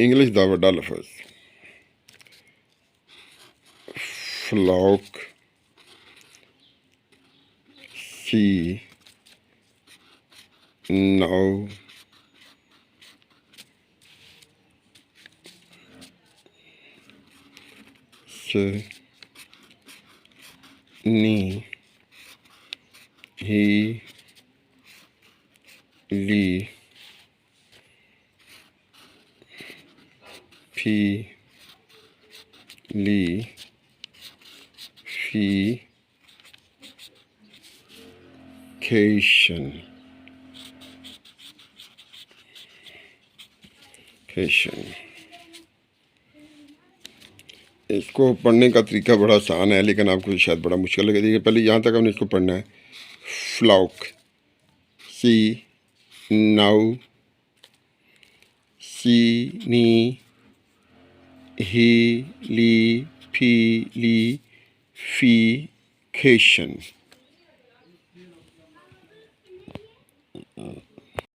English دا وڈا لفظ flock سی نو نی ہی لی پھی لی فی کیشن اس کو پڑھنے کا طریقہ بڑا آسان ہے لیکن آپ کو شاید بڑا مشکل لگے دیکھیے پہلے یہاں تک ہم نے اس کو پڑھنا ہے فلاک سی نو سی نی ہی لی پھی لی فی کیشن